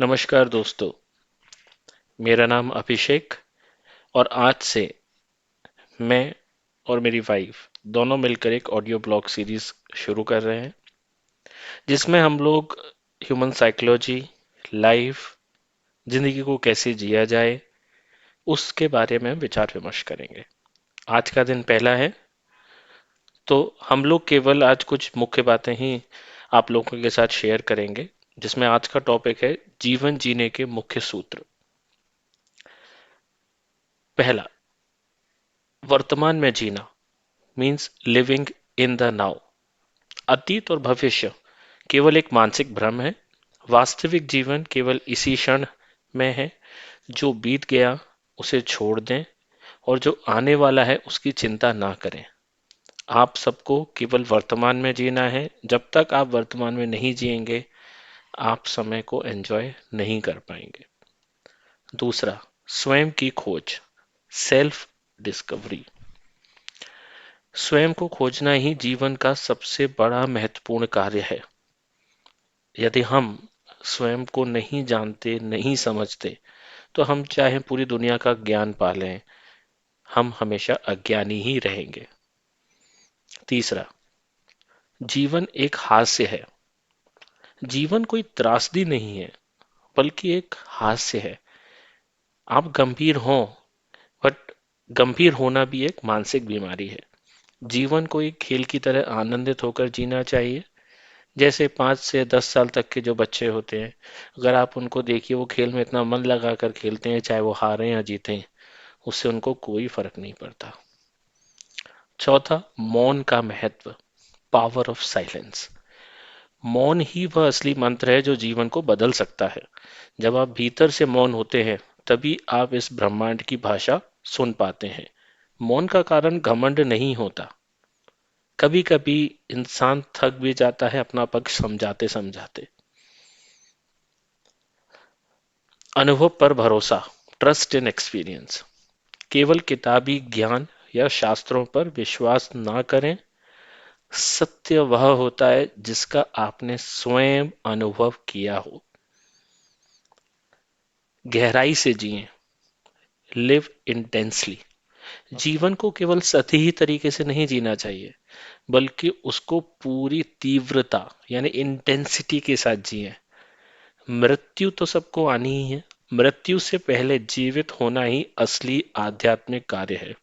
नमस्कार दोस्तों। मेरा नाम अभिषेक और आज से मैं और मेरी वाइफ दोनों मिलकर एक ऑडियो ब्लॉग सीरीज शुरू कर रहे हैं जिसमें हम लोग ह्यूमन साइकोलॉजी, लाइफ, जिंदगी को कैसे जिया जाए उसके बारे में विचार विमर्श करेंगे। आज का दिन पहला है, तो हम लोग केवल आज कुछ मुख्य बातें ही आप लोगों के साथ शेयर करेंगे, जिसमें आज का टॉपिक है जीवन जीने के मुख्य सूत्र। पहला, वर्तमान में जीना means living in the now. अतीत और भविष्य केवल एक मानसिक भ्रम है। वास्तविक जीवन केवल इसी क्षण में है। जो बीत गया उसे छोड़ दें और जो आने वाला है उसकी चिंता ना करें। आप सबको केवल वर्तमान में जीना है। जब तक आप वर्तमान में नहीं जिएंगे आप समय को एंजॉय नहीं कर पाएंगे। दूसरा, स्वयं की खोज, सेल्फ डिस्कवरी। स्वयं को खोजना ही जीवन का सबसे बड़ा महत्वपूर्ण कार्य है। यदि हम स्वयं को नहीं जानते, नहीं समझते, तो हम चाहे पूरी दुनिया का ज्ञान पा लें, हम हमेशा अज्ञानी ही रहेंगे। तीसरा, जीवन एक हास्य है। जीवन कोई त्रासदी नहीं है, बल्कि एक हास्य है। आप गंभीर हों, बट गंभीर होना भी एक मानसिक बीमारी है। जीवन को एक खेल की तरह आनंदित होकर जीना चाहिए। जैसे 5 से 10 साल तक के जो बच्चे होते हैं, अगर आप उनको देखिए, वो खेल में इतना मन लगा कर खेलते हैं, चाहे वो हारें या जीतें, उससे उनको कोई फर्क नहीं पड़ता। चौथा, मौन का महत्व, पावर ऑफ साइलेंस। मौन ही वह असली मंत्र है जो जीवन को बदल सकता है। जब आप भीतर से मौन होते हैं, तभी आप इस ब्रह्मांड की भाषा सुन पाते हैं। मौन का कारण घमंड नहीं होता। कभी कभी इंसान थक भी जाता है अपना पक्ष समझाते समझाते। अनुभव पर भरोसा, ट्रस्ट इन एक्सपीरियंस। केवल किताबी ज्ञान या शास्त्रों पर विश्वास ना करें। सत्य वह होता है जिसका आपने स्वयं अनुभव किया हो। गहराई से जिएं, लिव इंटेंसली। जीवन को केवल सतही तरीके से नहीं जीना चाहिए, बल्कि उसको पूरी तीव्रता यानी इंटेंसिटी के साथ जिएं। मृत्यु तो सबको आनी ही है। मृत्यु से पहले जीवित होना ही असली आध्यात्मिक कार्य है।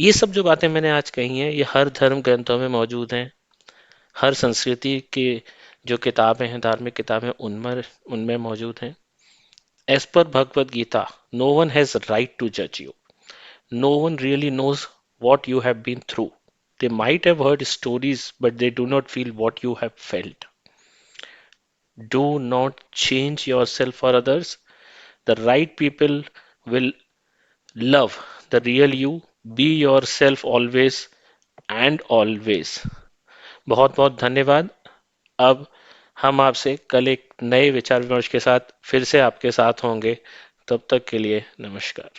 ये सब जो बातें मैंने आज कही हैं, ये हर धर्म ग्रंथों में मौजूद हैं। हर संस्कृति के जो किताबें हैं, धार्मिक किताबें, उनमें उनमें मौजूद हैं। एज पर Bhagavad Gita, no one has right to जज you. No one really knows what you have been through. They might have heard stories, but they do not feel what you have felt. Do not change yourself for others. The right people will love the real you. Be yourself always and always. बहुत बहुत धन्यवाद। अब हम आपसे कल एक नए विचार विमर्श के साथ फिर से आपके साथ होंगे। तब तक के लिए नमस्कार।